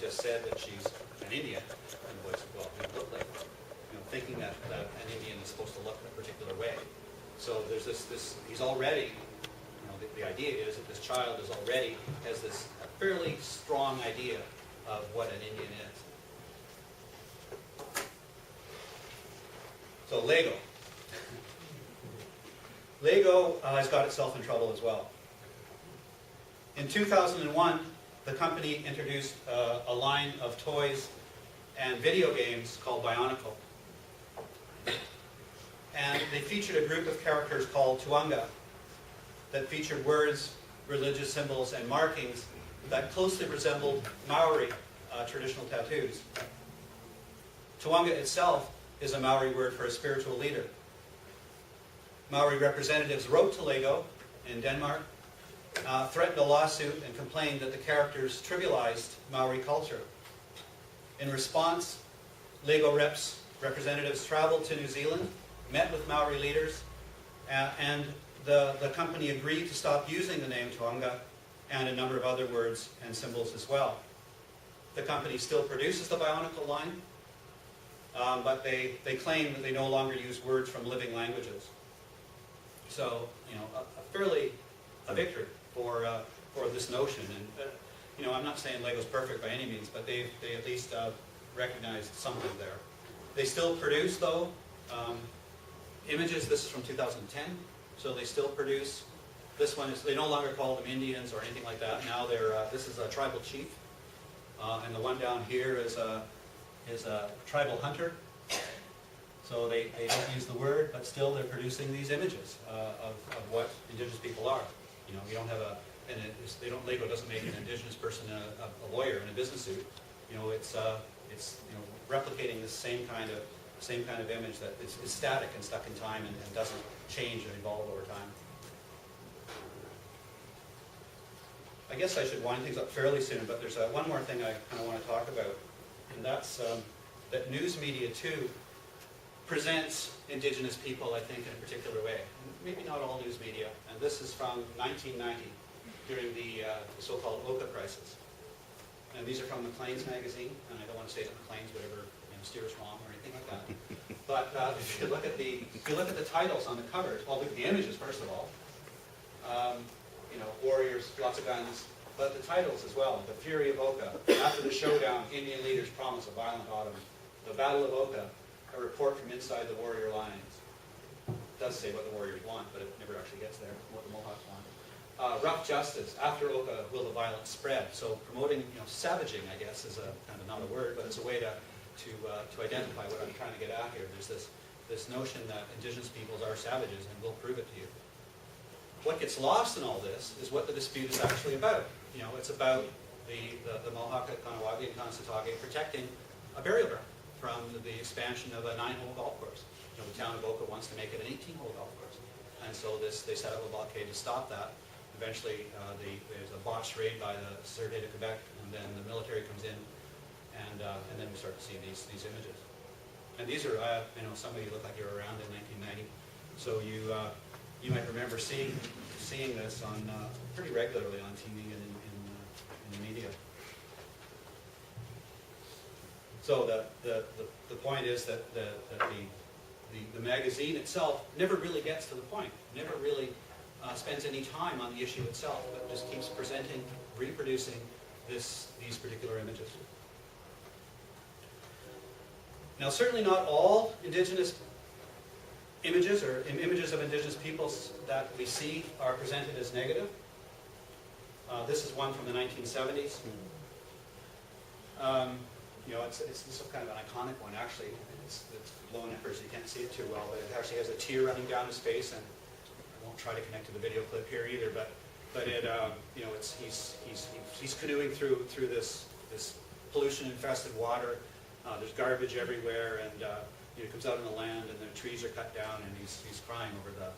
just said that she's an Indian, and the boy said, well, it looked like one. Thinking that an Indian is supposed to look in a particular way. So there's this he's already, the idea is that this child has this fairly strong idea of what an Indian is. So Lego. Lego has got itself in trouble as well. In 2001, the company introduced a line of toys and video games called Bionicle. And they featured a group of characters called Tuanga that featured words, religious symbols, and markings that closely resembled Maori traditional tattoos. Tuanga itself is a Maori word for a spiritual leader. Maori representatives wrote to Lego in Denmark, threatened a lawsuit, and complained that the characters trivialized Maori culture. In response, Lego representatives traveled to New Zealand, met with Maori leaders, and the company agreed to stop using the name Tuanga and a number of other words and symbols as well. The company still produces the Bionicle line, but they claim that they no longer use words from living languages. So, a victory for this notion. And I'm not saying Lego's perfect by any means, but they at least recognized something there. They still produce, though, images. This is from 2010, so they still produce. This one is, they no longer call them Indians or anything like that. Now this is a tribal chief, and the one down here is a tribal hunter. So they don't use the word, but still they're producing these images of what Indigenous people are. You don't have Lego doesn't make an Indigenous person a lawyer in a business suit. It's replicating the same kind of image that is static and stuck in time and doesn't change and evolve over time. I guess I should wind things up fairly soon, but there's one more thing I kind of want to talk about, and that's that news media too presents Indigenous people, I think, in a particular way. Maybe not all news media, and this is from 1990 during the so-called Oka crisis. And these are from Maclean's magazine, and I don't want to say that Maclean's would ever steer us wrong or anything like that. But if you look at the titles on the covers, well, look at the images first of all. Warriors, lots of guns, but the titles as well. The Fury of Oka. After the showdown, Indian leaders promise a violent autumn. The Battle of Oka. A report from inside the warrior lines. It does say what the warriors want, but it never actually gets there. What the Mohawks want. Rough justice. After Oka, will the violence spread? So promoting, savaging, I guess, is kind of not a word, but it's a way to identify what I'm trying to get at here. There's this notion that Indigenous peoples are savages, and we'll prove it to you. What gets lost in all this is what the dispute is actually about. It's about the Mohawk, Kahnawake, and Kanesatake protecting a burial ground from the expansion of a 9-hole golf course. The town of Oka wants to make it an 18-hole golf course. And so they set up a blockade to stop that. Eventually, there's a botched raid by the Sûreté de Quebec, and then the military comes in, and then we start to see these images. And these are, some of you look like you were around in 1990. So you might remember seeing this on pretty regularly on TV and in the media. So the point is that the magazine itself never really gets to the point, never really spends any time on the issue itself, but just keeps presenting, reproducing these particular images. Now, certainly not all Indigenous images or images of Indigenous peoples that we see are presented as negative. This is one from the 1970s. It's kind of an iconic one, actually. It's blown up so you can't see it too well, but it actually has a tear running down his face, and I won't try to connect to the video clip here either, but he's canoeing through this pollution-infested water. There's garbage everywhere, and he comes out on the land, and the trees are cut down, and he's crying over the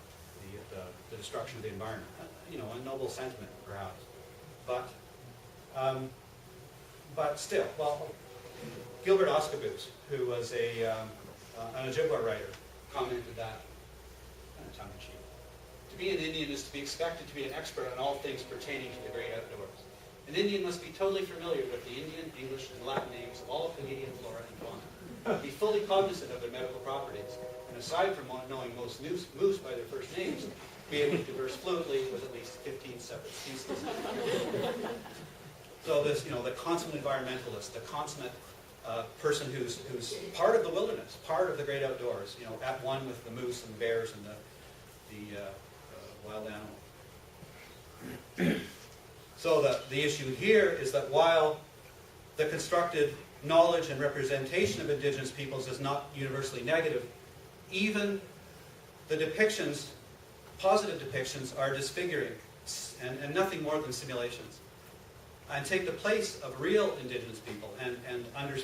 destruction of the environment. A noble sentiment, perhaps, but still, well. Gilbert Oscabuz, who was an Ojibwa writer, commented that, tongue-in-cheek, to be an Indian is to be expected to be an expert on all things pertaining to the great outdoors. An Indian must be totally familiar with the Indian, English, and Latin names of all Canadian flora and fauna, be fully cognizant of their medical properties, and aside from knowing most moose by their first names, be able to converse fluently with at least 15 separate species. So this, the consummate environmentalist, the consummate person who's part of the wilderness, part of the great outdoors, at one with the moose and bears and the wild animal. So the issue here is that while the constructed knowledge and representation of Indigenous peoples is not universally negative, even the depictions, positive depictions, are disfiguring and nothing more than simulations, and take the place of real Indigenous people and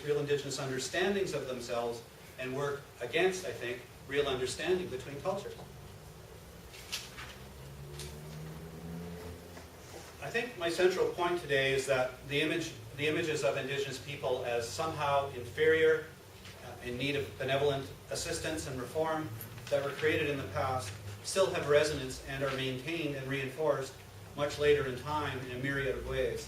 real Indigenous understandings of themselves, and work against, I think, real understanding between cultures. I think my central point today is that the images of Indigenous people as somehow inferior, in need of benevolent assistance and reform that were created in the past, still have resonance and are maintained and reinforced much later in time in a myriad of ways.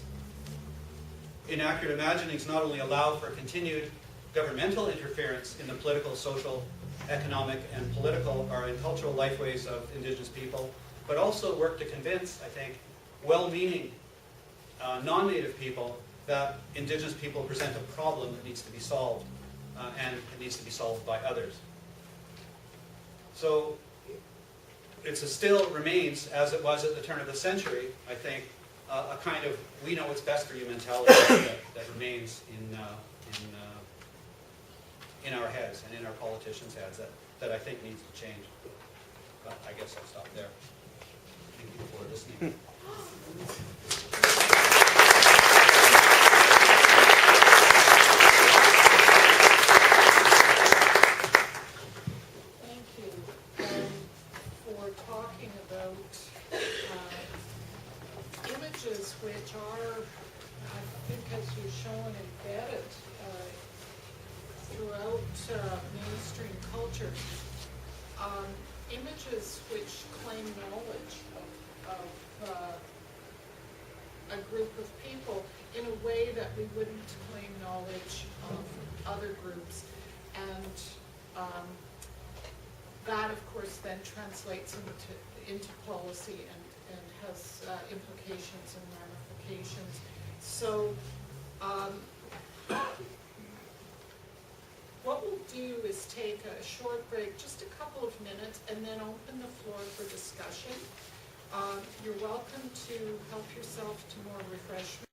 Inaccurate imaginings not only allow for continued governmental interference in the political, social, economic, and political or in cultural lifeways of Indigenous people, but also work to convince, I think, well-meaning non-Native people that Indigenous people present a problem that needs to be solved, and it needs to be solved by others. So it still remains, as it was at the turn of the century, I think, a kind of we know what's best for you mentality that remains in our heads and in our politicians' heads that I think needs to change. But I guess I'll stop there. Thank you for listening. Thank you for talking about images which are, I think, as you've shown, embedded throughout mainstream culture. Images which claim knowledge of a group of people in a way that we wouldn't claim knowledge of other groups. And that, of course, then translates into policy and has implications and ramifications. So what we'll do is take a short break, just a couple of minutes, and then open the floor for discussion. You're welcome to help yourself to more refreshments.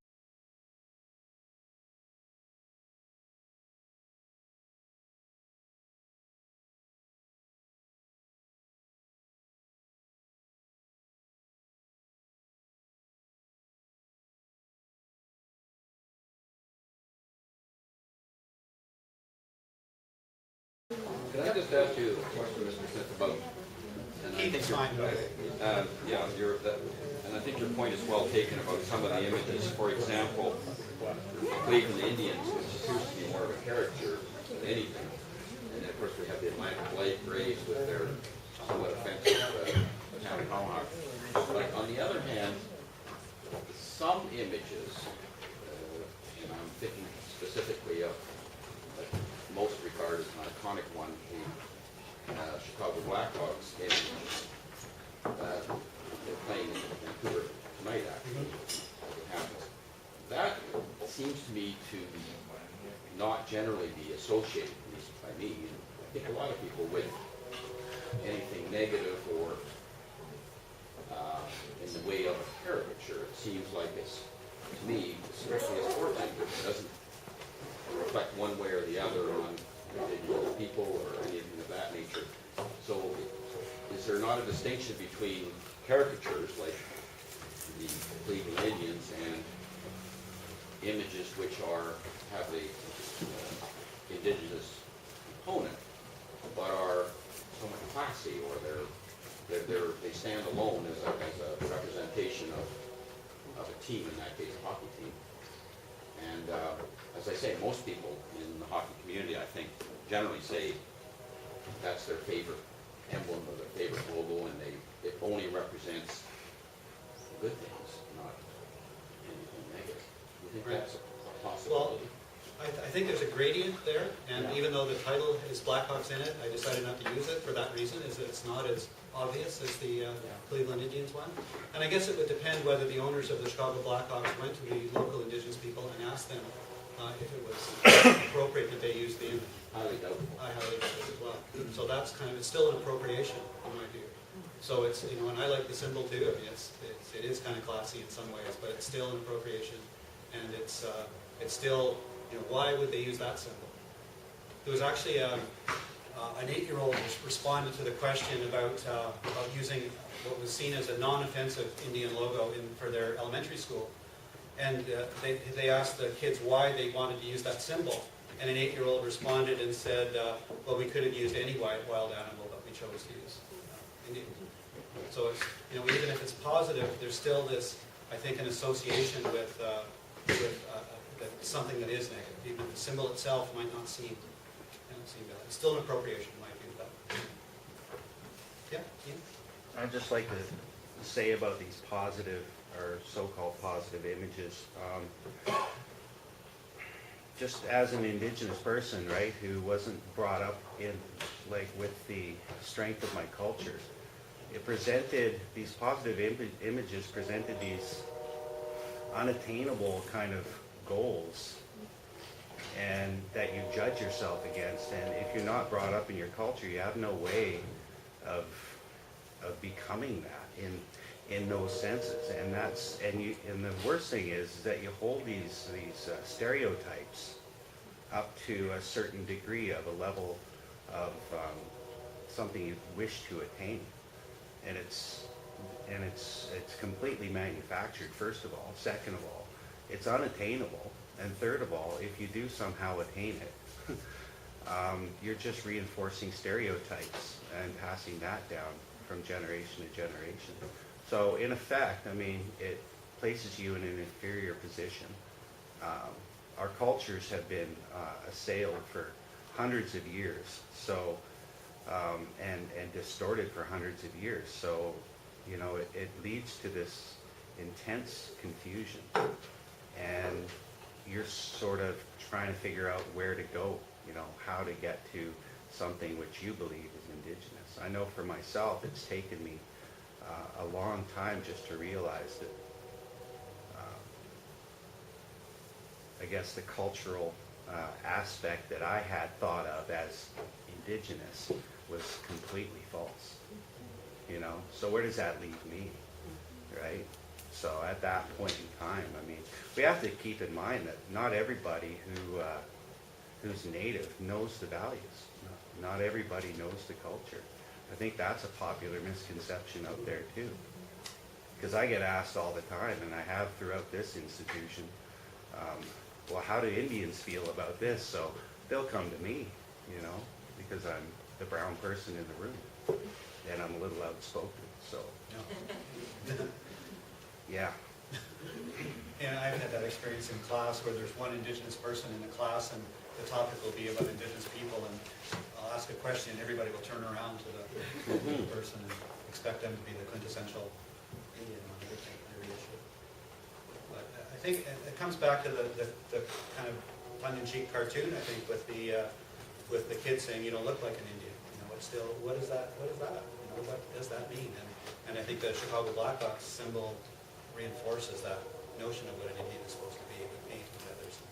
Can I just ask you a question, Mr. Smith, about? And I think and I think your point is well taken about some of the images. For example, Cleveland Indians, which appears to be more of a caricature than anything. And of course, we have the Atlantic Lake Braves with their somewhat offensive town tomahawk. But on the other hand, some images, and I'm thinking specifically of most regarded as an iconic one, the Chicago Blackhawks game. They're playing in Vancouver tonight, actually, as it happens. That seems to me to not generally be associated, at least by me, and I think a lot of people, with anything negative or in the way of a caricature. It seems like it's, to me, strictly a sport thing, but it doesn't reflect one way or the other on individual people or anything of that nature. So is there not a distinction between caricatures like the Cleveland Indians and images which have the Indigenous component but are somewhat classy, or they stand alone as a representation of a team, in that case a hockey team? And as I say, most people in the hockey community, I think, generally say that's their favorite emblem or their favorite logo, and it only represents good things, not anything negative. think Right. that's a possibility. I think there's a gradient there, and even though the title is Blackhawks in it, I decided not to use it for that reason, is that it's not as obvious as the Cleveland Indians one. And I guess it would depend whether the owners of the Chicago Blackhawks went to the local Indigenous people and asked them if it was appropriate that they use the image. Highly doubtful. I highly doubt it as well. So that's kind of, it's still an appropriation in my view. So it's, you know, and I like the symbol too. I mean, it is kind of classy in some ways, but it's still an appropriation, and it's still, you know, why would they use that symbol? There was actually an 8-year-old responded to the question about using what was seen as a non-offensive Indian logo for their elementary school. And they asked the kids why they wanted to use that symbol. And an 8-year-old responded and said, well, we could have used any wild animal, but we chose to use Indian. So it's, you know, even if it's positive, there's still this, I think, an association with something that is negative. Even the symbol itself might not seem bad. It's still an appropriation, in my view. But yeah, Ian? I'd just like to say about these positive or so-called positive images. Just as an Indigenous person, right, who wasn't brought up in, like, with the strength of my culture, it presented, these positive images presented these unattainable kind of goals, and that you judge yourself against. And if you're not brought up in your culture, you have no way of becoming that in those senses. And that's, and the worst thing is that you hold these stereotypes up to a certain degree of a level of something you wish to attain, and it's completely manufactured, first of all. Second of all, it's unattainable. And third of all, if you do somehow attain it, you're just reinforcing stereotypes and passing that down from generation to generation. So in effect, I mean, it places you in an inferior position. Our cultures have been assailed for hundreds of years, so and distorted for hundreds of years. So, you know, it leads to this intense confusion, and you're sort of trying to figure out where to go, you know, how to get to something which you believe is Indigenous. I know for myself, it's taken me a long time just to realize that, I guess, the cultural aspect that I had thought of as Indigenous was completely false, you know. So where does that leave me, right? So at that point in time, I mean, we have to keep in mind that not everybody who's native knows the values. Not everybody knows the culture. I think that's a popular misconception out there too. Because I get asked all the time, and I have throughout this institution, well, how do Indians feel about this? So they'll come to me, you know, because I'm the brown person in the room, and I'm a little outspoken, so. No. Yeah. And I've had that experience in class where there's one Indigenous person in the class, and the topic will be about Indigenous people, and I'll ask a question, and everybody will turn around to the person and expect them to be the quintessential Indian on every issue. But I think it comes back to the kind of tongue-in-cheek cartoon, I think, with the kids saying, "You don't look like an Indian." You know, it's still, what is that? What is that? You know, what does that mean? And I think the Chicago Blackhawks symbol reinforces that notion of what an Indian is supposed to be, with paint and feathers and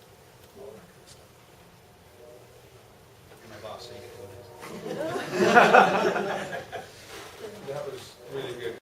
all that kind of stuff. You're my boss, so you get to go next.